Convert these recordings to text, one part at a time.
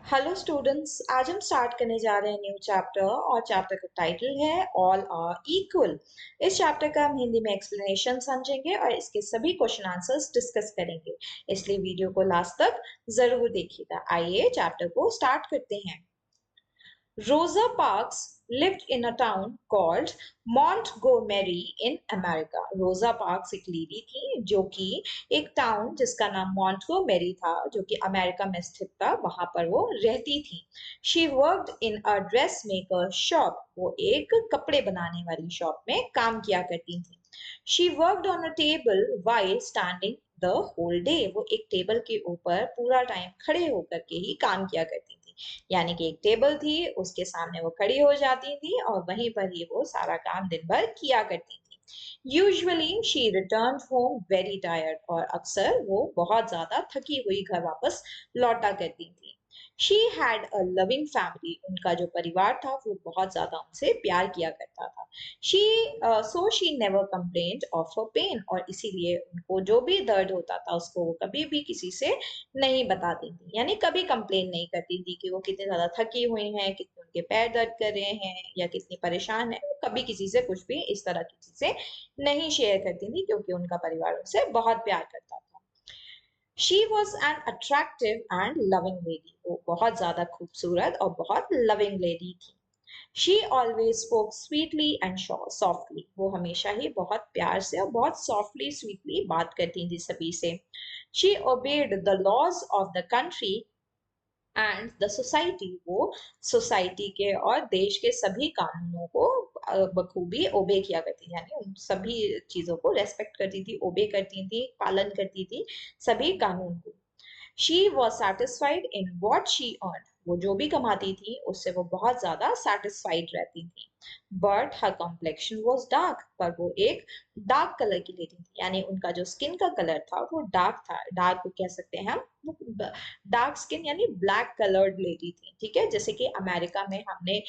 Hello students, आज हम start करने जा रहे हैं न्यू चैप्टर और चैप्टर का टाइटल है ऑल आर इक्वल। इस चैप्टर का हम हिंदी में एक्सप्लेनेशन समझेंगे और इसके सभी क्वेश्चन आंसर्स डिस्कस करेंगे, इसलिए वीडियो को लास्ट तक जरूर देखिएगा। आइए चैप्टर को स्टार्ट करते हैं। Rosa Parks lived in a town called Montgomery in America. Rosa Parks एक लेडी थी जो कि एक टाउन जिसका नाम मॉन्टगोमेरी था, जो कि अमेरिका में स्थित था, वहां पर वो रहती थी। She worked in a dressmaker shop. वो एक कपड़े बनाने वाली शॉप में काम किया करती थी। She worked on a table while standing the whole day. वो एक टेबल के ऊपर पूरा टाइम खड़े होकर के ही काम किया करती थी। यानी कि एक टेबल थी, उसके सामने वो खड़ी हो जाती थी और वहीं पर ही वो सारा काम दिन भर किया करती थी। Usually she return home very tired, और अक्सर वो बहुत ज्यादा थकी हुई घर वापस लौटा करती थी। She had a loving family, उनका जो परिवार था वो बहुत ज्यादा उनसे प्यार किया करता था। She she never complained of her pain, और इसीलिए उनको जो भी दर्द होता था उसको वो कभी भी किसी से नहीं बताती थी। यानी कभी कंप्लेन नहीं करती थी कि वो कितनी ज्यादा थकी हुई हैं, कितने उनके पैर दर्द कर रहे हैं या कितनी परेशान है। कभी किसी से कुछ भी इस तरह की चीजें नहीं शेयर करती थी, क्योंकि उनका परिवार उनसे बहुत प्यार करता था। She was an attractive and loving lady, वो बहुत ज्यादा खूबसूरत और बहुत लविंग लेडी थी। She always spoke sweetly and softly, वो हमेशा ही बहुत प्यार से और बहुत सॉफ्टली स्वीटली बात करती थी सभी से। She obeyed the laws of the country and the society, वो सोसाइटी के और देश के सभी कानूनों को बखूबी ओबे किया करती थी। यानी उन सभी चीजों को रेस्पेक्ट करती थी, ओबे करती थी, पालन करती थी सभी कानून को। She was satisfied in what she earn, वो जो भी कमाती थी उससे वो बहुत ज्यादा सेटिस्फाइड रहती थी। But her complexion was dark, पर वो एक डार्क कलर की लेती थी। यानी उनका जो स्किन का कलर था वो डार्क था, डार्क को कह सकते हैं हम, डार्क स्किन यानी ब्लैक कलर्ड लेती थी। ठीक है, जैसे कि अमेरिका में हमने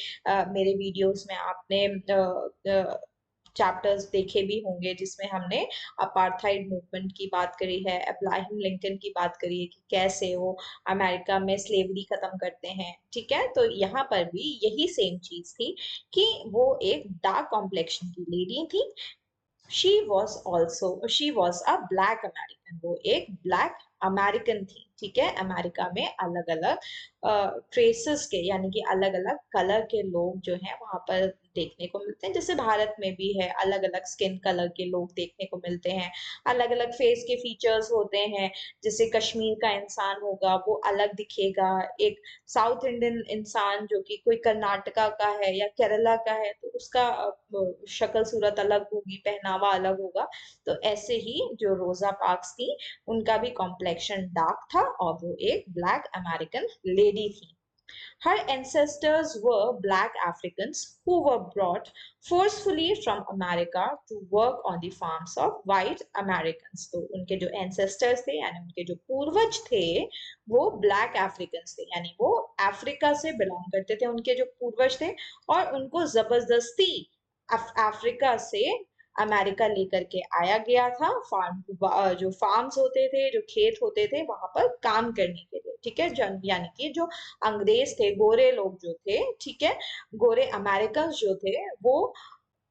मेरे वीडियोस में आपने चैप्टर्स देखे भी होंगे जिसमें हमने अपार्थाइड मूवमेंट की बात करी है, अब्राहम लिंकन की बात करी है कि कैसे वो अमेरिका में स्लेवरी खत्म करते हैं। ठीक है, तो यहाँ पर भी यही सेम चीज थी कि वो एक डार्क कॉम्प्लेक्शन की लेडी थी। She was a black American, वो एक ब्लैक अमेरिकन थी। ठीक है, अमेरिका में अलग अलग ट्रेसेस के यानी कि अलग अलग कलर के लोग जो हैं वहां पर देखने को मिलते हैं। जैसे भारत में भी है, अलग अलग स्किन कलर के लोग देखने को मिलते हैं, अलग अलग फेस के फीचर्स होते हैं। जैसे कश्मीर का इंसान होगा वो अलग दिखेगा, एक साउथ इंडियन इंसान जो कि कोई कर्नाटका का है या केरला का है तो उसका शक्ल सूरत अलग होगी, पहनावा अलग होगा। तो ऐसे ही जो रोजा पार्क्स थी उनका भी कॉम्प्लेक्शन डार्क था और वो एक ब्लैक अमेरिकन लेडी थी। Her ancestors were black Africans who were brought forcefully from America to work on the farms of white Americans. तो उनके जो ancestors थे यानी उनके जो पूर्वज थे वो black Africans थे, यानी वो अफ्रीका से बिलोंग करते थे उनके जो पूर्वज थे, और उनको जबरदस्ती अफ्रीका से अमेरिका लेकर के आया गया था जो फार्म्स होते थे, जो खेत होते थे वहां पर काम करने के लिए। ठीक है, यानी कि जो अंग्रेज थे, गोरे लोग जो थे, ठीक है, गोरे अमेरिकन जो थे वो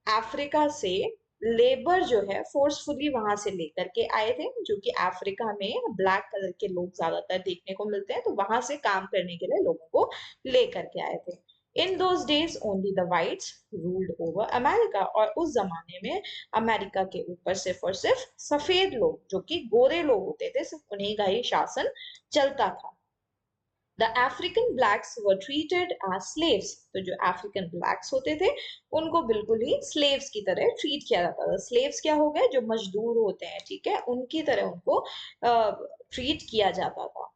अफ्रीका से लेबर जो है फोर्सफुली वहां से लेकर के आए थे, जो कि अफ्रीका में ब्लैक कलर के लोग ज्यादातर देखने को मिलते हैं, तो वहां से काम करने के लिए लोगों को लेकर के आए थे। In those days only the whites ruled over America, और उस जमाने में अमेरिका के ऊपर सिर्फ और सिर्फ सफेद लोग जो कि गोरे लोग होते थे, सिर्फ उन्हीं का ही शासन चलता था। The African blacks were treated as slaves, तो जो अफ्रीकन ब्लैक्स होते थे उनको बिल्कुल ही स्लेव्स की तरह ट्रीट किया जाता था। स्लेव्स क्या हो गए, जो मजदूर होते हैं, ठीक है, उनकी तरह उनको ट्रीट किया जाता था।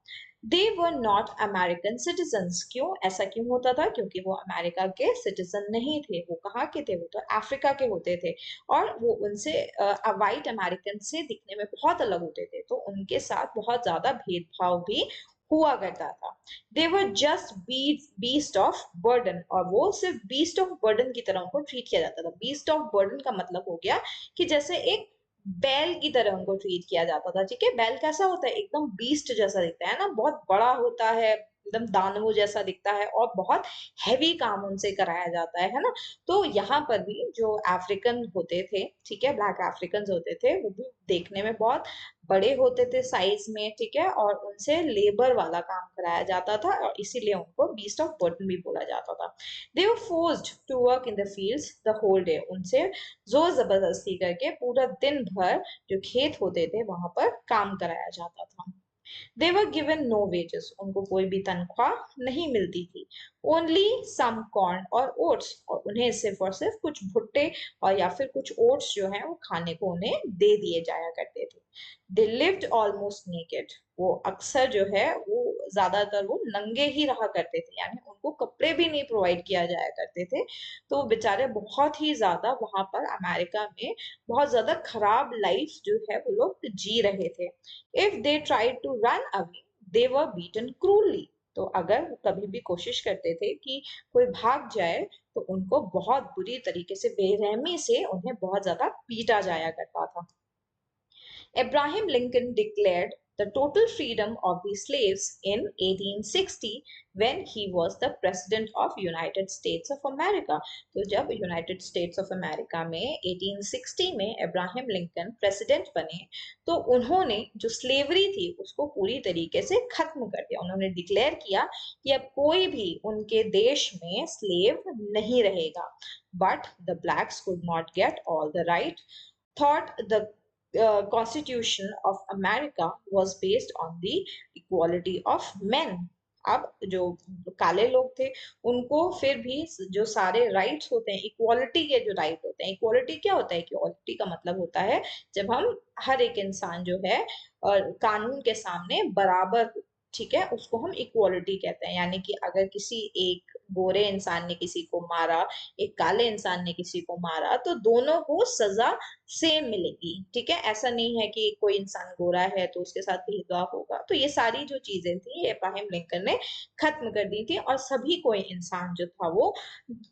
They were not American citizens, क्यों ऐसा क्यों होता था, क्योंकि वो अमेरिका के सिटीजन नहीं थे। वो कहाँ के थे, वो तो अफ्रीका के होते थे, और वो उनसे वाइट अमेरिकन से दिखने में बहुत अलग होते थे, तो उनके साथ बहुत ज्यादा भेदभाव भी हुआ करता था। They were just beast of burden, और वो सिर्फ बीस्ट ऑफ बर्डन की तरह उनको ट्रीट किया जाता था। बीस्ट ऑफ बर्डन का मतलब हो गया कि जैसे एक बैल की तरह उनको ट्रीट किया जाता था। ठीक है, बैल कैसा होता है, एकदम बीस्ट जैसा दिखता है ना, बहुत बड़ा होता है, एकदम दानवों जैसा दिखता है और बहुत हैवी काम उनसे कराया जाता है ना। तो यहाँ पर भी जो अफ्रीकन होते थे, ठीक है, ब्लैक अफ्रीकन होते थे, वो भी देखने में बहुत बड़े होते थे साइज में, ठीक है, और उनसे लेबर वाला काम कराया जाता था और इसीलिए उनको बीस्ट ऑफ बर्डन भी बोला जाता था। They were forced to work in the fields the whole day, उनसे जोर जबरदस्ती करके पूरा दिन भर जो खेत होते थे वहां पर काम कराया जाता था। They were given no wages, उनको कोई भी तनख्वाह नहीं मिलती थी। ओनली सम कॉर्न और ओट्स, और उन्हें सिर्फ और सिर्फ कुछ भुट्टे और या फिर कुछ ओट्स जो है वो खाने को उन्हें दे दिए जाया करते थे। दे लिव्ड ऑलमोस्ट नेकेड, वो अक्सर जो है वो ज्यादातर वो नंगे ही रहा करते थे, यानी उनको कपड़े भी नहीं प्रोवाइड किया जाया करते थे। तो वो बेचारे बहुत ही ज्यादा वहां पर अमेरिका में बहुत ज्यादा खराब लाइफ जो है वो लोग जी रहे थे। If they tried to run away they were beaten cruelly, तो अगर कभी भी कोशिश करते थे कि कोई भाग जाए तो उनको बहुत बुरी तरीके से बेरहमी से उन्हें बहुत ज्यादा पीटा जाया करता था। Abraham Lincoln declared the total freedom of the slaves in 1860 when he was the president of United States of America। तो जब यूनाइटेड स्टेट्स ऑफ अमेरिका में 1860 में अब्राहम लिंकन प्रेसिडेंट बने तो उन्होंने जो स्लेवरी थी उसको पूरी तरीके से खत्म कर दिया। उन्होंने डिक्लेयर किया कि अब कोई भी उनके देश में स्लेव नहीं रहेगा। But the blacks could not get all the right, thought the Constitution of America was based on the equality of men। अब जो काले लोग थे उनको फिर भी जो सारे राइट्स होते हैं, इक्वालिटी के जो राइट होते हैं, इक्वालिटी क्या होता है, इक्वालिटी का मतलब होता है जब हम हर एक इंसान जो है कानून के सामने बराबर हो, ठीक है, उसको हम इक्वालिटी कहते हैं। यानी कि अगर किसी एक गोरे इंसान ने किसी को मारा, एक काले इंसान ने किसी को मारा, तो दोनों को सजा सेम मिलेगी, ठीक है। ऐसा नहीं है कि कोई इंसान गोरा है तो उसके साथ भेदभाव होगा। तो ये सारी जो चीजें थी ये अब्राहम लिंकन ने खत्म कर दी थी और सभी कोई इंसान जो था वो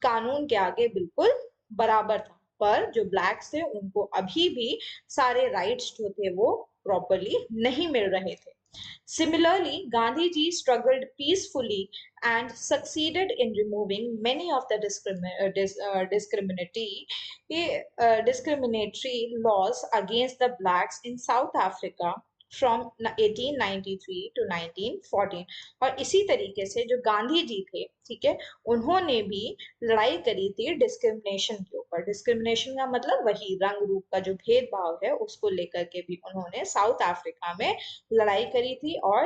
कानून के आगे बिल्कुल बराबर था। पर जो ब्लैक्स थे उनको अभी भी सारे राइट्स जो थे वो प्रॉपरली नहीं मिल रहे थे। Similarly, Gandhiji struggled peacefully and succeeded in removing many of the discriminatory laws against the blacks in South Africa from 1893 to 1914। और इसी तरीके से जो गांधी जी थे, ठीक है, उन्होंने भी लड़ाई करी थी डिस्क्रिमिनेशन के ऊपर। डिस्क्रिमिनेशन का मतलब वही रंग रूप का जो भेदभाव है उसको लेकर के भी उन्होंने साउथ अफ्रीका में लड़ाई करी थी और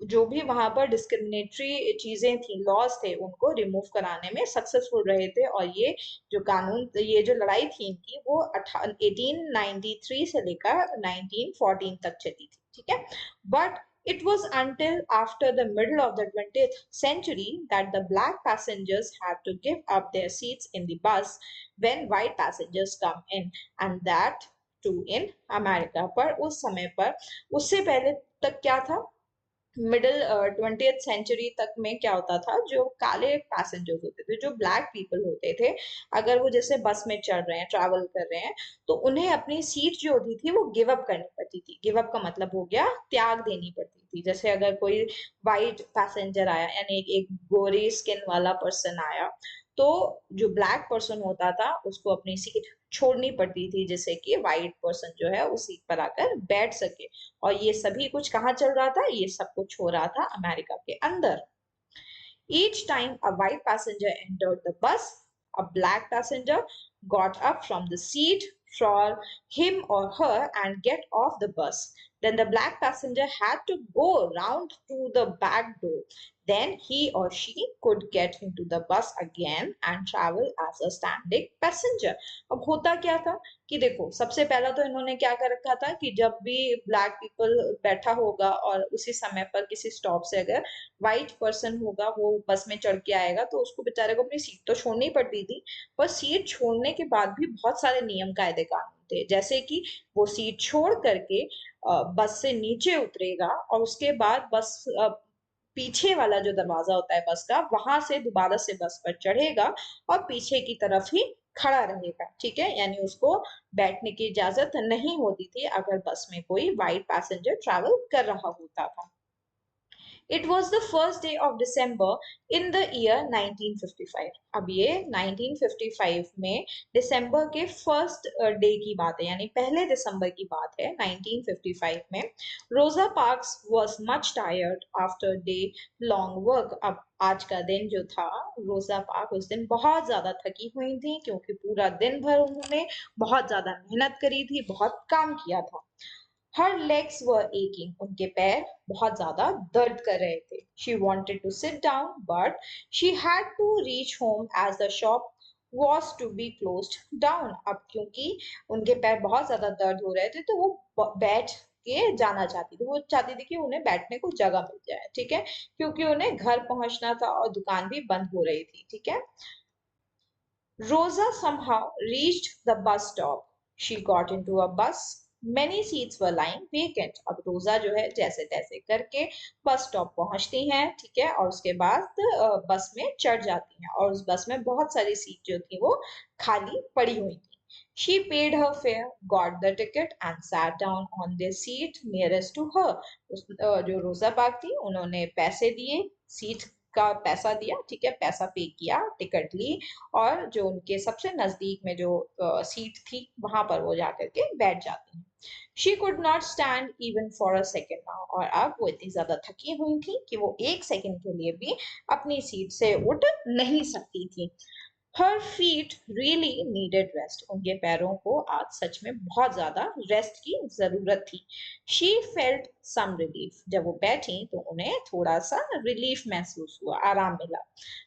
जो भी वहां पर डिस्क्रिमिनेटरी चीजें थी, लॉज थे, उनको रिमूव कराने में सक्सेसफुल रहे थे। और ये जो कानून, ये जो लड़ाई थी इनकी वो 1893 से लेकर 1914 तक चली थी, ठीक है। But it was until after the middle of the 20th century that the black passengers had to give up their seats in the bus when white passengers come in, and that too in America। पर उस समय पर, उससे पहले तक क्या था, middle 20th century तक में क्या होता था, जो काले पैसेंजर्स होते थे, जो ब्लैक पीपल होते थे, अगर वो जैसे बस में चढ़ रहे हैं, ट्रैवल कर रहे हैं, तो उन्हें अपनी सीट जो होती थी वो गिव अप करनी पड़ती थी। गिव अप का मतलब हो गया त्याग देनी पड़ती थी। जैसे अगर कोई वाइट पैसेंजर आया, यानी एक गोरी स्किन वाला पर्सन आया, तो जो ब्लैक पर्सन होता था उसको अपनी सीट छोड़नी पड़ती थी जिससे कि व्हाइट पर्सन जो है उस सीट पर आकर बैठ सके। और ये सभी कुछ कहाँ चल रहा था, ये सब कुछ हो रहा था अमेरिका के अंदर। Each time a white passenger entered the bus, a black passenger got up from the seat for him or her and get off the bus. Then the black passenger had to go round to the back door. Then he or she could get into the bus again and travel as a standing passenger। अब होता क्या था कि देखो, सबसे पहला तो इन्होंने क्या कर रखा था कि जब भी ब्लैक पीपल बैठा होगा और उसी समय पर किसी स्टॉप से अगर व्हाइट पर्सन होगा वो बस में चढ़ के आएगा तो उसको बेचारे को अपनी सीट तो छोड़नी पड़ती थी। पर सीट छोड़ने के बाद भी बहुत सारे नियम कायदे कानून थे, जैसे कि वो सीट छोड़ करके बस से नीचे उतरेगा और उसके बाद बस पीछे वाला जो दरवाजा होता है बस का, वहां से दोबारा से बस पर चढ़ेगा और पीछे की तरफ ही खड़ा रहेगा, ठीक है। यानी उसको बैठने की इजाजत नहीं होती थी अगर बस में कोई व्हाइट पैसेंजर ट्रैवल कर रहा होता था। It was the first day of December in the year 1955. अब ये 1955 में दिसंबर के फर्स्ट डे की बात है, यानी पहले दिसंबर की बात है 1955 में। रोजा parks was much tired after day long work. अब आज का दिन जो था, रोजा पार्क उस दिन बहुत ज्यादा थकी हुई थी क्योंकि पूरा दिन भर उन्होंने बहुत ज्यादा मेहनत करी थी, बहुत काम किया था। Her legs were aching. उनके पैर बहुत ज्यादा दर्द कर रहे थे. She wanted to sit down, but she had to reach home as the shop was to be closed down. अब क्योंकि उनके पैर बहुत ज्यादा दर्द हो रहे थे तो वो बैठ के जाना चाहती थी, वो चाहती थी कि उन्हें बैठने को जगह मिल जाए, ठीक है, क्योंकि उन्हें घर पहुंचना था और दुकान भी बंद हो रही थी, ठीक है। Rosa somehow reached the bus stop. She got into a bus. Many seats were lying vacant. अब रोजा जो है जैसे तैसे करके बस स्टॉप पहुंचती हैं, ठीक है, और उसके बाद बस में चढ़ जाती हैं और उस बस में बहुत सारी सीट जो थी वो खाली पड़ी हुई थी। She paid her fare, got the ticket and sat down on the seat nearest to her. जो रोजा पार्क थी उन्होंने पैसे दिए, सीट का पैसा दिया, ठीक है, पैसा पे किया, टिकट ली और जो उनके सबसे नजदीक में जो सीट थी वहां पर वो जाकर के बैठ जाती हैं। She could not stand even for a second now, और अब वो इतनी ज्यादा थकी हुई थी कि वो एक सेकेंड के लिए भी अपनी सीट से उठ नहीं सकती थी। Her feet really needed rest, उनके पैरों को आज सच में बहुत ज्यादा रेस्ट की जरूरत थी। शी फेल्ट सम रिलीफ, जब वो बैठी तो उन्हें थोड़ा सा रिलीफ महसूस हुआ, आराम मिला।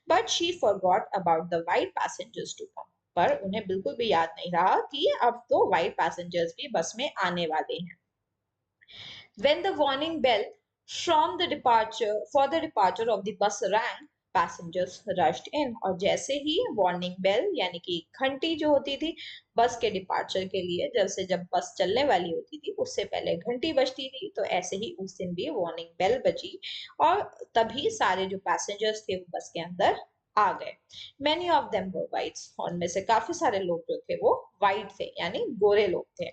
But she forgot about the white passengers to come, पर उन्हें बिल्कुल भी याद नहीं रहा कि अब तो वाइट पैसेंजर्स भी बस में आने वाले हैं। When the warning bell from the departure for the departure of the bus rang, passengers rushed in. और जैसे ही वार्निंग बेल यानी कि घंटी जो होती थी बस के डिपार्चर के लिए, जैसे जब बस चलने वाली होती थी उससे पहले घंटी बजती थी, तो ऐसे ही उस दिन भी वार्निंग बेल बजी और तभी सारे जो पैसेंजर्स थे वो बस के अंदर आ गए। Many of them were whites, और उनमें से काफी सारे लोग जो थे वो white थे, यानी गोरे लोग थे।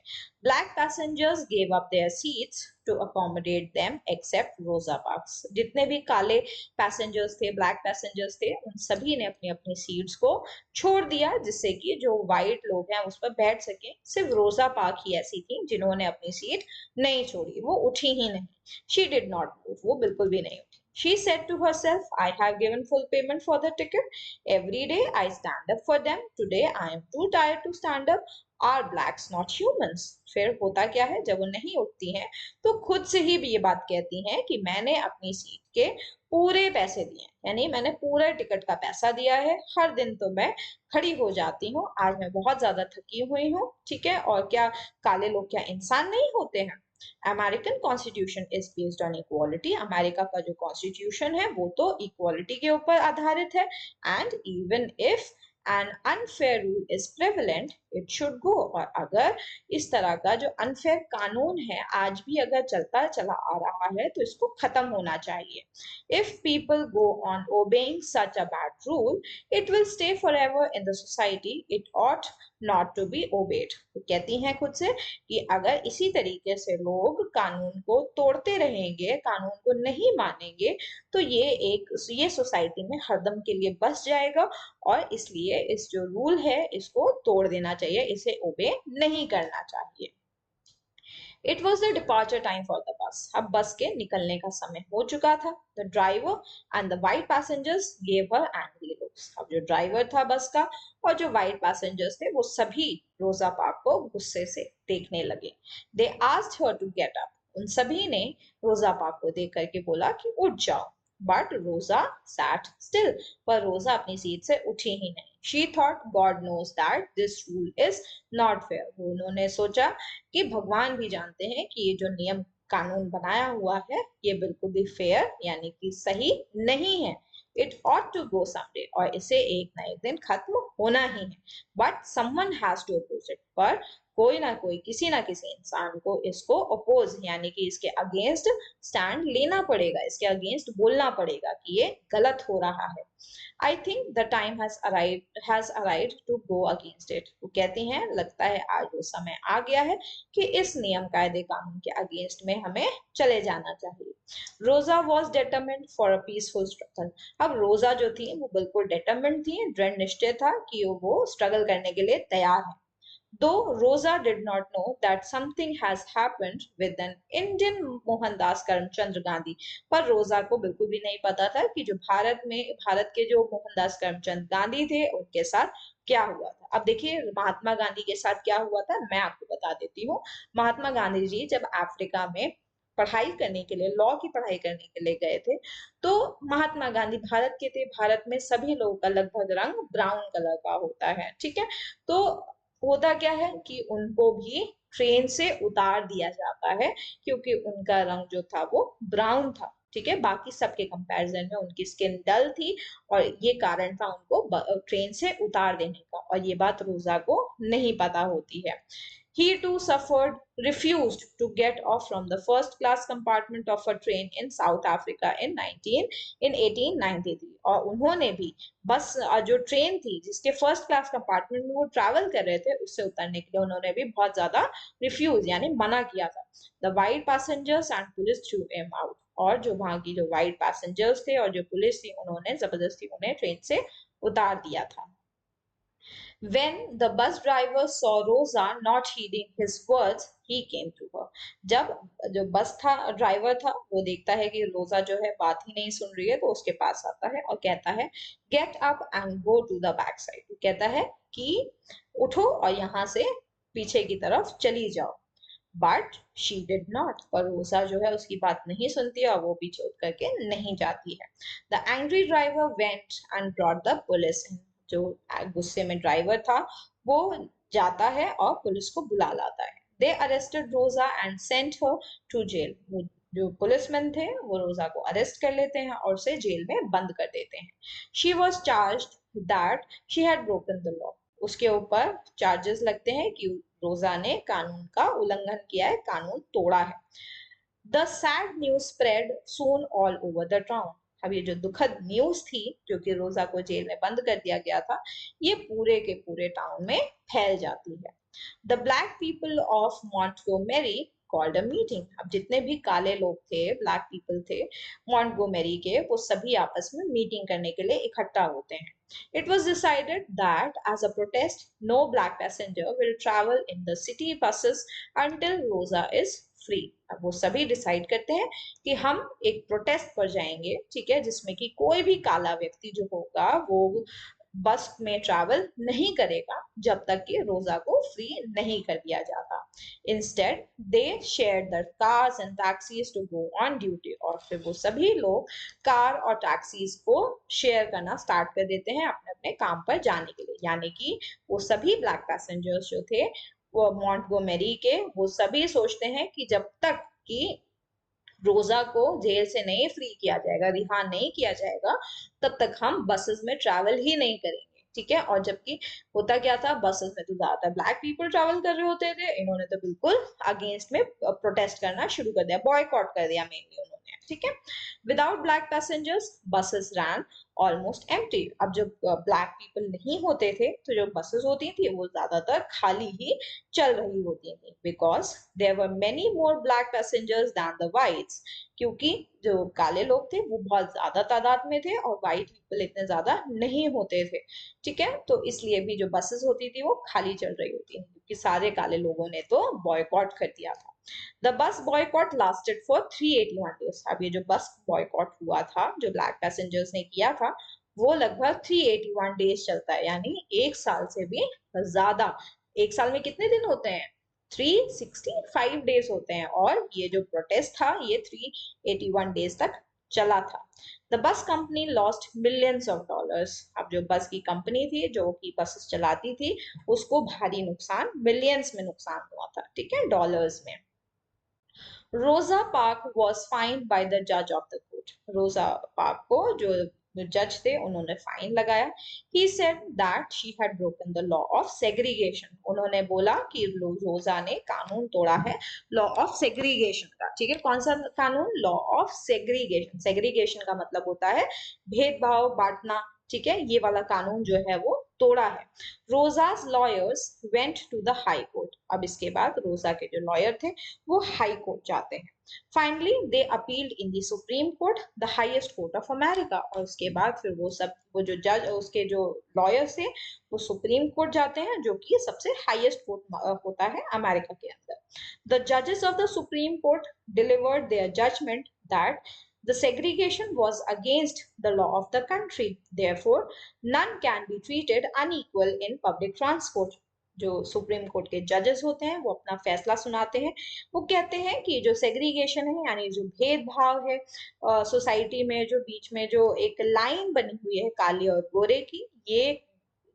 Black passengers gave up their seats to accommodate them except Rosa Parks. जितने भी काले पैसेंजर्स थे, ब्लैक पैसेंजर्स थे, उन सभी ने अपनी अपनी सीट्स को छोड़ दिया जिससे कि जो वाइट लोग हैं उस पर बैठ सके। सिर्फ रोजा पार्क ही ऐसी थी जिन्होंने अपनी सीट नहीं छोड़ी, वो उठी ही नहीं। She did not move, वो बिल्कुल भी नहीं उठी। She said to herself, I have given full payment for the ticket. Every day I stand up for them. Today I am too tired to stand up. Are blacks not humans? फिर होता क्या है, जब वो नहीं उठती हैं तो खुद से ही भी ये बात कहती हैं कि मैंने अपनी सीट के पूरे पैसे दिए, यानी मैंने पूरे टिकट का पैसा दिया है, हर दिन तो मैं खड़ी हो जाती हूँ, आज मैं बहुत ज्यादा थकी हुई हूँ, ठीक है, और क्या काले लोग क्या इंसान नहीं होते हैं? American constitution is based on equality, America का जो कॉन्स्टिट्यूशन है वो तो इक्वालिटी के ऊपर आधारित है। And even if an unfair rule is prevalent it should go, और अगर इस तरह का जो अनफेयर कानून है आज भी अगर चलता चला आ रहा है तो इसको खत्म होना चाहिए। If people go on obeying such a bad rule it will stay for ever in the society, it ought not to be obeyed. तो कहती हैं खुद से कि अगर इसी तरीके से लोग कानून को तोड़ते रहेंगे, कानून को नहीं मानेंगे, तो ये सोसाइटी में हरदम के लिए बस जाएगा, और इसलिए इस जो रूल है इसको तोड़ देना चाहिए, इसे ओबे नहीं करना चाहिए। It was the departure time for the bus, अब बस के निकलने का समय हो चुका था। The driver and the white passengers gave her angry looks, अब जो ड्राइवर था बस का और जो वाइट पैसेंजर्स थे वो सभी रोजा पार्क को गुस्से से देखने लगे। They asked her to get up, उन सभी ने रोजा पार्क को देख करके बोला कि उठ जाओ। बट रोजा sat still, पर रोजा अपनी सीट से उठी ही नहीं। She thought God knows that this rule is not fair, उन्होंने सोचा कि भगवान भी जानते हैं कि ये जो नियम कानून बनाया हुआ है ये बिल्कुल भी फेयर यानी कि सही नहीं है। It ought to go someday, और इसे एक ना एक दिन खत्म होना ही है। But someone has to oppose it, पर कोई ना कोई, किसी ना किसी इंसान को इसको अपोज यानी कि इसके अगेंस्ट स्टैंड लेना पड़ेगा, इसके अगेंस्ट बोलना पड़ेगा कि ये गलत हो रहा है। I think the time has arrived to go against it. वो कहती हैं लगता है आज वो समय आ गया है कि इस नियम कायदे कानून के अगेंस्ट में हमें चले जाना चाहिए। रोजा was determined for a peaceful struggle. अब रोजा जो थी वो बिल्कुल डिटरमिन्ड थी, दृढ़ निश्चय था कि वो स्ट्रगल करने के लिए तैयार है। Though Rosa did not know that something has happened with an Indian Mohandas Karamchand Gandhi, पर रोजा को बिल्कुल भी नहीं पता था कि जो भारत के जो मोहनदास करमचंद गांधी थे उनके साथ क्या हुआ था। अब देखिए महात्मा गांधी के साथ क्या हुआ था मैं आपको बता देती हूँ। महात्मा गांधी जी जब अफ्रीका में पढ़ाई करने के लिए, लॉ की पढ़ाई करने के लिए गए थे, तो महात्मा गांधी भारत के थे। भारत में सभी लोगों का लगभग रंग ब्राउन कलर का होता है, ठीक है। तो होता क्या है कि उनको भी ट्रेन से उतार दिया जाता है क्योंकि उनका रंग जो था वो ब्राउन था, ठीक है। बाकी सबके कंपैरिजन में उनकी स्किन डल थी और ये कारण था उनको ट्रेन से उतार देने का, और ये बात रोजा को नहीं पता होती है। He too suffered, refused to get off from the first class compartment of a train in South Africa in 1893। और उन्होंने भी बस जो ट्रेन थी जिसके फर्स्ट क्लास कंपार्टमेंट में वो ट्रैवल कर रहे थे उससे उतरने के लिए उन्होंने भी बहुत ज्यादा रिफ्यूज यानी मना किया था। The white passengers and police through him out. और जो वहां की जो वाइट पैसेंजर्स थे और जो पुलिस थी उन्होंने जबरदस्ती उन्हें ट्रेन से उतार दिया था। When the bus driver saw Rosa not heeding his words, he came to her। जब जो बस था ड्राइवर था वो देखता है कि रोजा जो है बात ही नहीं सुन रही है तो उसके पास आता है और कहता है get up and go to the back side. कहता है कि उठो और यहाँ से पीछे की तरफ चली जाओ। But she did not. पर रोजा जो है उसकी बात नहीं सुनती और वो पीछे उठ करके नहीं जाती है। The angry driver went and brought the police in. जो गुस्से में ड्राइवर था वो जाता है और पुलिस को बुला लाता है। They arrested Rosa and sent her to jail. जो पुलिसमैन थे वो रोजा को अरेस्ट कर लेते हैं और उसे जेल में बंद कर देते हैं। She was charged that she had broken the law. उसके ऊपर चार्जेस लगते हैं कि रोजा ने कानून का उल्लंघन किया है, कानून तोड़ा है। The sad news spread soon all over the town. अब ये जो दुखद न्यूज थी जो कि रोजा को जेल में बंद कर दिया गया था ये पूरे के पूरे टाउन में फैल जाती है। The black people of Montgomery called a meeting. अब जितने भी काले लोग थे, ब्लैक पीपल थे मॉन्टगोमेरी के, वो सभी आपस में मीटिंग करने के लिए इकट्ठा होते हैं। It was decided that as a protest, no black passenger will travel in the city buses until Rosa is free। अब वो सभी डिसाइड करते हैं कि हम एक प्रोटेस्ट पर जाएंगे, ठीक है, जिसमें कि कोई भी काला व्यक्ति जो होगा वो बस में ट्रैवल नहीं करेगा जब तक कि रोजा को फ्री नहीं कर दिया जाता। Instead they share the cars and taxis to go on duty. और फिर वो सभी लोग कार और टैक्सीज को शेयर करना स्टार्ट कर देते हैं अपने अपने काम पर जाने के लिए। यानी कि वो सभी ब्लैक पैसेंजर्स जो थे वो मॉन्टगोमेरी के, वो सभी सोचते हैं कि जब तक कि रोजा को जेल से नहीं फ्री किया जाएगा, रिहा नहीं किया जाएगा, तब तक हम बसेस में ट्रैवल ही नहीं करेंगे, ठीक है। और जबकि होता क्या था बसेस में तो ज्यादातर ब्लैक पीपल ट्रैवल कर रहे होते थे, इन्होंने तो बिल्कुल अगेंस्ट में प्रोटेस्ट करना शुरू कर दिया, बॉयकॉट कर दिया मेनली उन्होंने, ठीक है। विदाउट ब्लैक पैसेंजर्स बसेस रैन ऑलमोस्ट एम्प्टी। अब जब ब्लैक पीपल नहीं होते थे तो जो बसेस होती थी वो ज्यादातर खाली ही चल रही होती थी, because there were many more black passengers than the whites. क्योंकि जो काले लोग थे वो बहुत ज्यादा तादाद में थे और व्हाइट पीपल इतने ज्यादा नहीं होते थे, ठीक है। तो इसलिए भी जो बसेस होती थी वो खाली चल रही होती थी क्योंकि सारे काले लोगों ने तो बॉयकॉट कर दिया था। The bus boycott lasted for 381 days. अब ये जो बस बॉयकॉट हुआ था जो ब्लैक पैसेंजर्स ने किया था वो लगभग 381 डेज चलता है, यानी एक साल से भी ज्यादा। एक साल में कितने दिन होते हैं? 365 डेज होते हैं। और ये जो प्रोटेस्ट था ये 381 डेज तक चला था। The bus company lost millions of dollars. अब जो बस की कंपनी थी जो कि बसेस चलाती थी उसको भारी नुकसान, मिलियंस में नुकसान हुआ था, ठीक है, डॉलर्स में। Rosa Park was fined by the जज of the court. Rosa Park को जो जो जज थे उन्होंने फाइन लगाया। He said that she had broken the law of segregation, उन्होंने बोला कि रोजा ने कानून तोड़ा है लॉ ऑफ सेग्रीगेशन का। ठीक है, कौन सा कानून? Law of segregation. सेग्रीगेशन का मतलब होता है भेदभाव, बांटना। ठीक है, ये वाला कानून जो है वो तोड़ा है। रोजा's lawyers went to the high court, अब इसके बाद रोजा के जो लॉयर थे वो हाई कोर्ट जाते हैं। Finally they appealed in the Supreme court, the highest court of America, और उसके बाद फिर वो जो जज, उसके जो लॉयर्स थे वो सुप्रीम कोर्ट जाते हैं, जो कि सबसे हाईएस्ट कोर्ट होता है अमेरिका के अंदर। द जजेस of the Supreme Court delivered their judgement that the segregation was against the law of the country, therefore none can be treated unequal in public transport। जो सुप्रीम कोर्ट के जजेस होते हैं वो अपना फैसला सुनाते हैं। वो कहते हैं कि जो सेग्रीगेशन है, यानी जो भेदभाव है सोसाइटी में, जो बीच में जो एक लाइन बनी हुई है काले और गोरे की, ये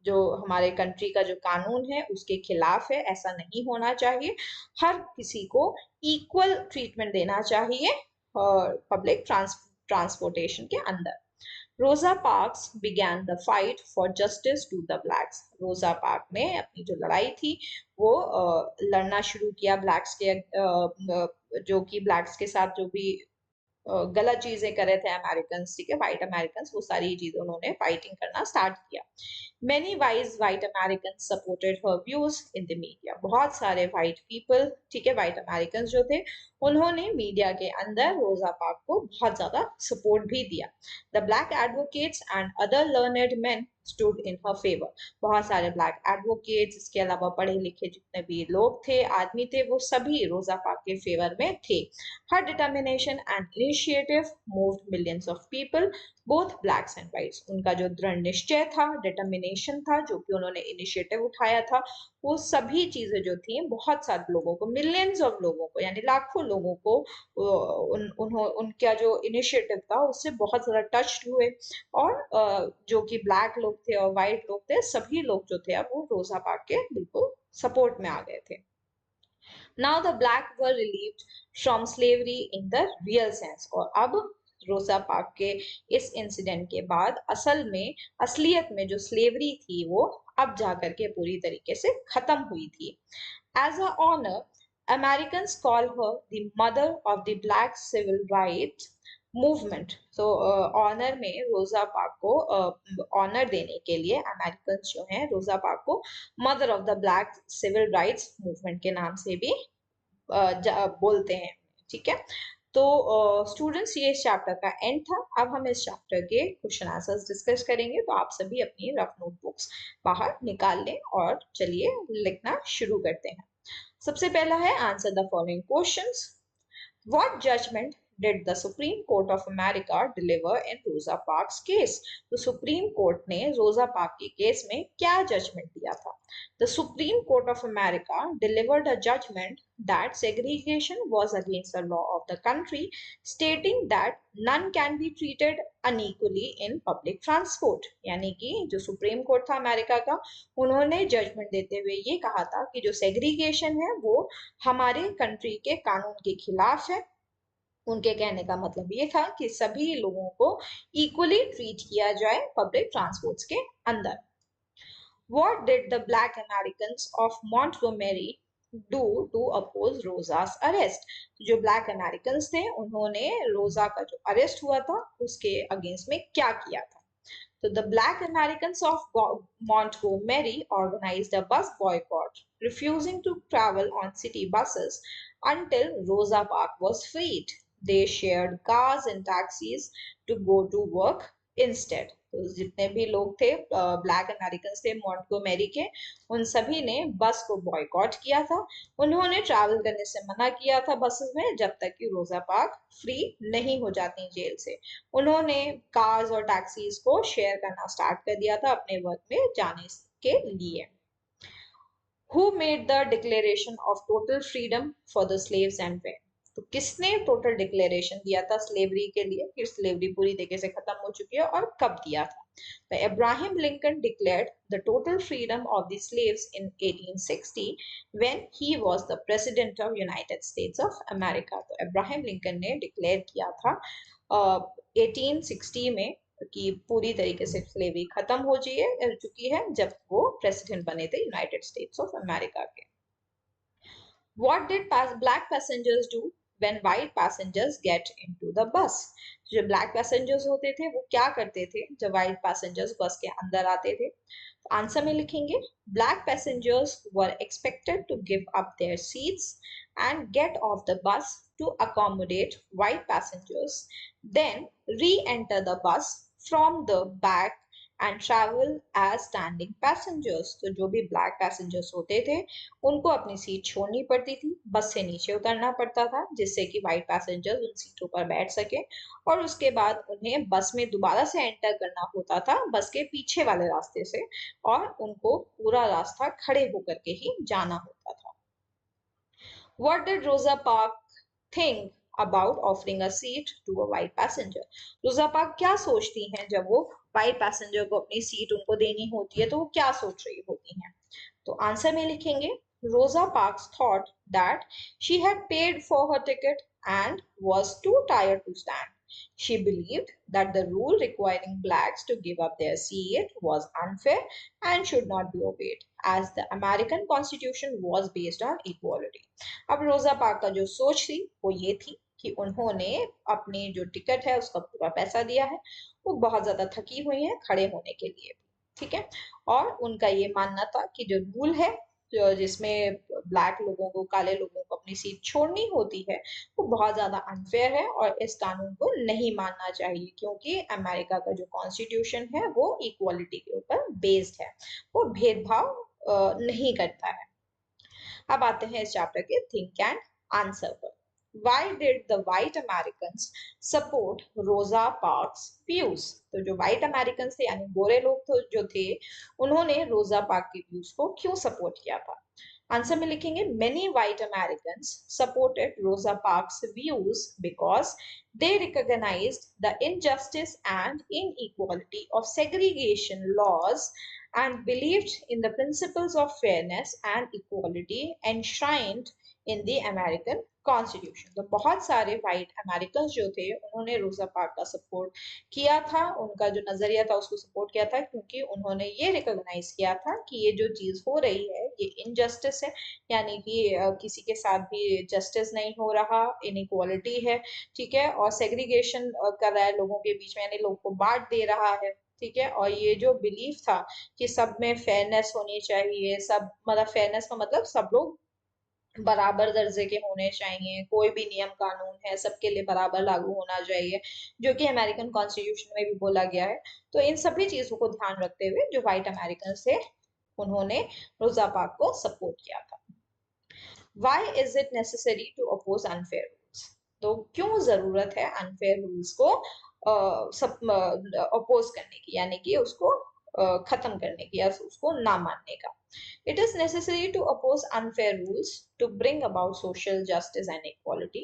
जो हमारे कंट्री का जो कानून है उसके खिलाफ है। ऐसा नहीं होना चाहिए। हर किसी को इक्वल ट्रीटमेंट देना चाहिए पब्लिक ट्रांसपोर्टेशन के अंदर। Rosa Parks began the fight for justice to the blacks, Rosa Park ने अपनी जो लड़ाई थी वो लड़ना शुरू किया ब्लैक्स के जो कि ब्लैक्स के साथ जो भी गलत चीजें कर रहे थे अमेरिकन, ठीक है, व्हाइट अमेरिकन, वो सारी चीजें उन्होंने फाइटिंग करना स्टार्ट किया। Many wise white Americans supported her views in the media, बहुत सारे white people, ठीक है, white Americans जो थे उन्होंने मीडिया के अंदर रोजा पार्क को बहुत ज्यादा सपोर्ट भी दिया। The black advocates and other learned men stood in her favor, बहुत सारे black advocates, इसके अलावा पढ़े लिखे जितने भी लोग थे, आदमी थे, वो सभी रोजा पार्क के फेवर में थे। Her determination and initiative moved millions of people, both blacks and whites. उनका जो दृढ़ निश्चय था, डिटर्मिनेशन था, जो कि उन्होंने इनिशिएटिव उठाया था, वो सभी चीजें जो थी बहुत सारे लोगों को, मिलियंस ऑफ लोगों को, यानी लाखों लोगों को उनका जो इनिशिएटिव था उससे बहुत ज्यादा टच हुए। और जो कि ब्लैक लोग थे और व्हाइट लोग थे, सभी लोग जो थे अब वो रोजा पार्क के बिल्कुल सपोर्ट में आ गए थे। Now the black were relieved from slavery in the real sense, और अब रोजा पार्क के इस इंसिडेंट के बाद असल में, असलियत में जो स्लेवरी थी वो अब जाकर के पूरी तरीके से खत्म हुई थी। As a honour, Americans call her the mother of the black civil rights movement. तो ऑनर में रोजा पार्क को ऑनर देने के लिए अमेरिकन जो हैं रोजा पार्क को mother of the black civil rights movement के नाम से भी बोलते हैं। ठीक है, तो स्टूडेंट्स ये इस चैप्टर का एंड था। अब हम इस चैप्टर के क्वेश्चन आंसर्स डिस्कस करेंगे, तो आप सभी अपनी रफ नोटबुक्स बाहर निकाल लें और चलिए लिखना शुरू करते हैं। सबसे पहला है answer the following questions. What judgment did the Supreme Court of America deliver in Rosa Parks case? तो सुप्रीम कोर्ट ने रोजा पार्क के केस में क्या जजमेंट दिया था? The Supreme Court of America delivered a judgment that segregation was against the law of the country, stating that none can be treated unequally in public transport। यानी कि जो सुप्रीम कोर्ट था America का, उन्होंने judgement देते हुए ये कहा था कि जो सेग्रीगेशन है वो हमारे कंट्री के कानून के खिलाफ है। उनके कहने का मतलब ये था कि सभी लोगों को इक्वली ट्रीट किया जाए पब्लिक ट्रांसपोर्ट्स के अंदर। What did the black Americans of Montgomery do to oppose Rosa's arrest? जो black Americans थे उन्होंने रोजा का जो अरेस्ट हुआ था उसके अगेंस्ट में क्या किया था? So the black Americans of Montgomery organized a bus boycott, refusing to travel on city buses until Rosa Parks was freed. They shared cars and taxis to go to work instead. तो जितने भी लोग थे black American थे Montgomery के, उन सभी ने बस को बॉयकॉट किया था। उन्होंने ट्रैवल करने से मना किया था बसेस में जब तक कि रोजा पार्क फ्री नहीं हो जाती जेल से। उन्होंने कार्स और टैक्सीज को शेयर करना स्टार्ट कर दिया था अपने वर्क में जाने के लिए। Who made the declaration of total freedom for the slaves and when? तो किसने टोटल डिक्लेरेशन दिया था स्लेवरी के लिए कि स्लेवरी पूरी तरीके से खत्म हो चुकी है, और कब दिया था? तो Abraham Lincoln declared the total freedom of the slaves in 1860 when he was the president of United States of America। तो अब्राहम लिंकन ने डिक्लेयर किया था 1860 में कि पूरी तरीके से स्लेवरी खत्म हो चुकी है जब वो प्रेसिडेंट बने थे यूनाइटेड स्टेट्स ऑफ अमेरिका के। What did black passengers do when white passengers get into the bus? जो black passengers होते थे वो क्या करते थे जब white passengers बस के अंदर आते थे? आंसर में लिखेंगे black passengers were expected to give up their seats and get off the bus to accommodate white passengers, then re-enter the bus from the back and travel as standing passengers. तो जो भी black passengers होते थे उनको अपनी seat छोड़नी पड़ती थी, बस से नीचे उतरना पड़ता था जिससे कि व्हाइट पैसेंजर्स उन सीटों पर बैठ सके और उसके बाद उन्हें बस में दोबारा से एंटर करना होता था बस के पीछे वाले रास्ते से और उनको पूरा रास्ता खड़े होकर के ही जाना होता था। What did Rosa Parks think about offering a seat to a white passenger? रोजा पार्क क्या सोचती हैं जब वो व्हाइट पैसेंजर को अपनी सीट उनको देनी होती है तो वो क्या सोच रही होती हैं? तो आंसर में लिखेंगे Rosa Parks thought that she had paid for her ticket and was too tired to stand. She believed that the rule requiring blacks to give up their seat was unfair and should not be obeyed, as the American Constitution was based on equality. अब रोजा park का जो सोच थी वो ये थी कि उन्होंने अपनी जो टिकट है उसका पूरा पैसा दिया है, वो बहुत ज्यादा थकी हुई है खड़े होने के लिए, ठीक है, और उनका ये मानना था कि जो रूल है जो जिसमें ब्लैक लोगों को काले लोगों को अपनी सीट छोड़नी होती है वो बहुत ज्यादा अनफेयर है और इस कानून को नहीं मानना चाहिए क्योंकि अमेरिका का जो कॉन्स्टिट्यूशन है वो इक्वालिटी के ऊपर बेस्ड है, वो भेदभाव नहीं करता है। अब आते हैं इस चैप्टर के थिंक एंड आंसर पर। Why did the white Americans support Rosa Parks views? तो जो white Americans थे यानी गोरे लोग तो जो थे उन्होंने रोजा पार्क के व्यूज को क्यों सपोर्ट किया था? आंसर में लिखेंगे many white Americans supported Rosa Parks views because they recognized the injustice and inequality of segregation laws and believed in the principles of fairness and equality enshrined in the American Constitution. तो बहुत सारे white American जो थे उन्होंने रोजा park का support किया था, उनका जो नजरिया था उसको सपोर्ट किया था क्योंकि उन्होंने ये रिकॉग्नाइज किया था कि ये जो चीज हो रही है ये इनजस्टिस है, यानी कि किसी के साथ भी जस्टिस नहीं हो रहा, इनइक्वालिटी है, ठीक है, और सेग्रीगेशन कर रहा है लोगों के बीच में यानी लोगों को बांट दे रहा है, ठीक है, और ये जो बिलीफ था कि सब में फेयरनेस होनी चाहिए, सब मतलब फेयरनेस का मतलब सब लोग बराबर दर्जे के होने चाहिए, कोई भी नियम कानून है सबके लिए बराबर लागू होना चाहिए जो कि अमेरिकन कॉन्स्टिट्यूशन में भी बोला गया है। तो इन सभी चीजों को ध्यान रखते हुए जो व्हाइट अमेरिकन थे उन्होंने रोजा पार्क को सपोर्ट किया था। Why is it necessary to oppose unfair rules? तो क्यों जरूरत है अनफेयर रूल्स को अपोज करने की यानी कि उसको खत्म करने की या उसको ना मानने का? It is necessary to oppose unfair rules to bring about social justice and equality.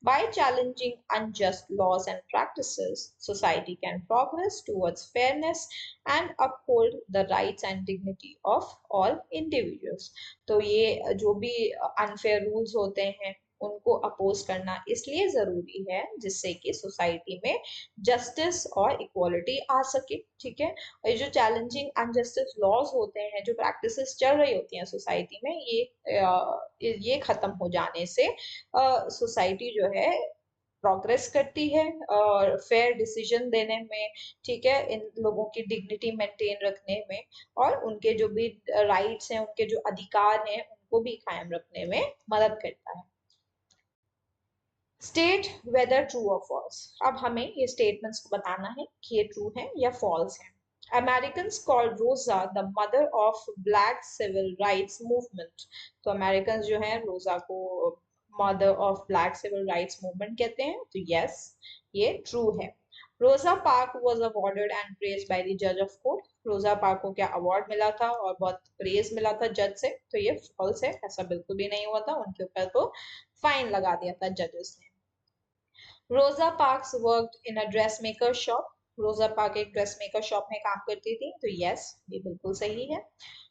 By challenging unjust laws and practices, society can progress towards fairness and uphold the rights and dignity of all individuals. तो ये जो भी unfair rules होते हैं उनको oppose करना इसलिए जरूरी है जिससे कि सोसाइटी में जस्टिस और इक्वालिटी आ सके, ठीक है, और ये जो चैलेंजिंग अनजस्टिस लॉज होते हैं जो प्रैक्टिसेस चल रही होती हैं सोसाइटी में ये खत्म हो जाने से सोसाइटी जो है प्रोग्रेस करती है और फेयर डिसीजन देने में, ठीक है, इन लोगों की डिग्निटी मेंटेन रखने में और उनके जो भी राइट्स हैं उनके जो अधिकार हैं उनको भी कायम रखने में मदद करता है। स्टेट वेदर ट्रू और फॉल्स। अब हमें ये स्टेटमेंट्स को बताना है कि ये ट्रू है या फॉल्स है। Americans called Rosa the mother of black civil rights movement. तो अमेरिकन जो हैं रोजा को mother of black civil rights movement कहते हैं, तो यस ये ट्रू है। Rosa Park was awarded and praised by the judge of court. रोजा पार्क को क्या अवार्ड मिला था और बहुत प्रेज मिला था जज से, तो ये फॉल्स है, ऐसा बिल्कुल भी नहीं हुआ था, उनके ऊपर तो फाइन लगा दिया था जजेस ने। Rosa Parks worked in a dressmaker shop. Rosa Park एक ड्रेसमेकर शॉप में काम करती थी, तो यस ये बिल्कुल सही है।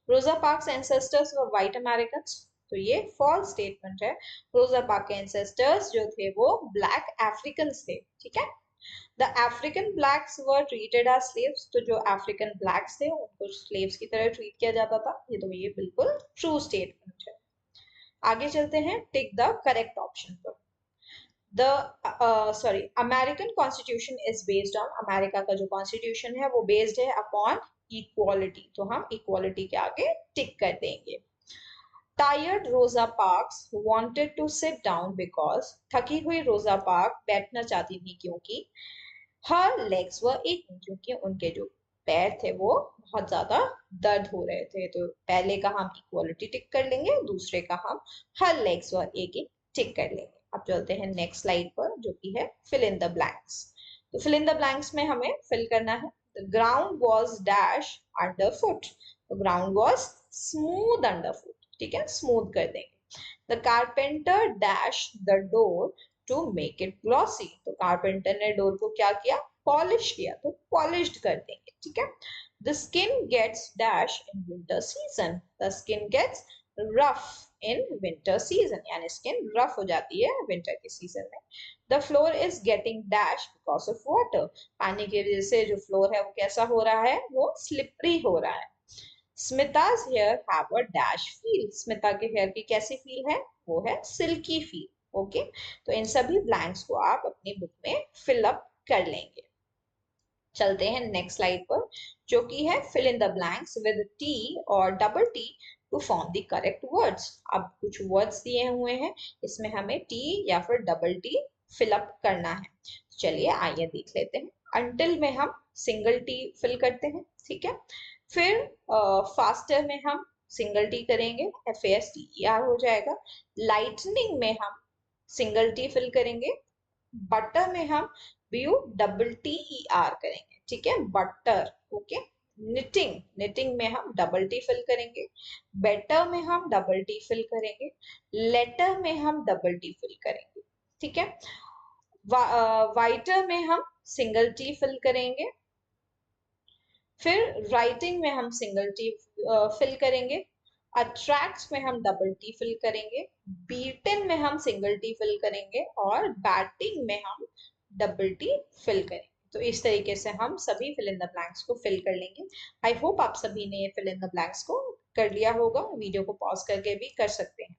रोजा पार्क्स एंसेस्टर्स वर व्हाइट अमेरिकन्स, तो ये फॉल्स स्टेटमेंट है। रोजा पार्क के एंसेस्टर्स जो थे वो ब्लैक अफ्रीकन्स थे, ठीक है। The African blacks were treated as slaves, तो जो अफ्रीकन ब्लैक्स थे उनको स्लेव्स की तरह ट्रीट किया जाता था। ये बिल्कुल ट्रू स्टेटमेंट है। आगे चलते हैं, टिक द करेक्ट ऑप्शन पर। American constitution is based on, America का जो कॉन्स्टिट्यूशन है वो बेस्ड है अपॉन इक्वालिटी, तो हम इक्वालिटी के आगे टिक कर देंगे। Tired Rosa Parks wanted to sit down because, थकी हुई रोजा पार्क बैठना चाहती थी क्योंकि हर लेग्स वर एचिंग, क्योंकि उनके जो पैर थे वो बहुत ज्यादा दर्द हो रहे थे। तो पहले का हम इक्वालिटी टिक कर लेंगे, दूसरे का हम हर लेग्स वर एचिंग टिक कर लेंगे। अब चलते हैं नेक्स्ट स्लाइड पर, जो कि है फिल इन द ब्लैंक्स। तो फिल इन द ब्लैंक्स में हमें फिल करना है, the ground was dash under foot, तो ground was smooth under foot, ठीक है, स्मूथ कर देंगे। The carpenter dash the door to make it glossy, तो कारपेंटर ने डोर को क्या किया, पॉलिश किया, तो पॉलिश्ड कर देंगे, ठीक है। The skin gets dash in winter season, the skin gets rough in winter season, यानी स्किन रफ हो जाती है विंटर के सीजन में। The floor is getting dash because of water, पानी की वजह से जो फ्लोर है वो कैसा हो रहा है, वो स्लिपरी हो रहा है। स्मिता's hair have a dash feel, Smita के हेयर की कैसी फील है, वो है सिल्की फील। ओके, तो इन सभी ब्लैंक्स को आप अपनी बुक में फिल अप कर लेंगे। चलते हैं नेक्स्ट स्लाइड पर, जो कि है fill in the blanks with T और double T to form the correct words. अब कुछ वर्ड्स दिए हुए हैं, इसमें हमें टी या फिर डबल टी फिल अप करना है। चलिए आइए देख लेते हैं। अंटिल में हम सिंगल टी फिल करते हैं, ठीक है। फिर फास्टर में हम सिंगल टी करेंगे, FASTER हो जाएगा। लाइटनिंग में हम सिंगल टी फिल करेंगे। बटर में हम BUTTER करेंगे, ठीक है, बटर। ओके, निटिंग, निटिंग में हम डबल टी फिल करेंगे। बेटर में हम डबल टी फिल करेंगे। लेटर में हम डबल टी फिल करेंगे, ठीक है। वाइटर में हम सिंगल टी फिल करेंगे। फिर राइटिंग में हम सिंगल टी फिल करेंगे। अट्रैक्ट में हम डबल टी फिल करेंगे। बीटन में हम सिंगल टी फिल करेंगे और बैटिंग में हम डबल टी फिल करेंगे। तो इस तरीके से हम सभी फिल इन द ब्लैंक्स को फिल कर लेंगे। आई होप आप सभी ने ये फिल इन द ब्लैंक्स को कर लिया होगा, वीडियो को पॉज करके भी कर सकते हैं।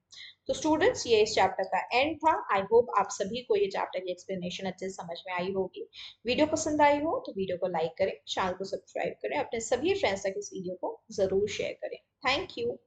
तो स्टूडेंट्स, ये इस चैप्टर का एंड था। आई होप आप सभी को ये चैप्टर की एक्सप्लेनेशन अच्छे से समझ में आई होगी। वीडियो पसंद आई हो तो वीडियो को लाइक करें, चैनल को सब्सक्राइब करें, अपने सभी फ्रेंड्स तक इस वीडियो को जरूर शेयर करें। Thank you.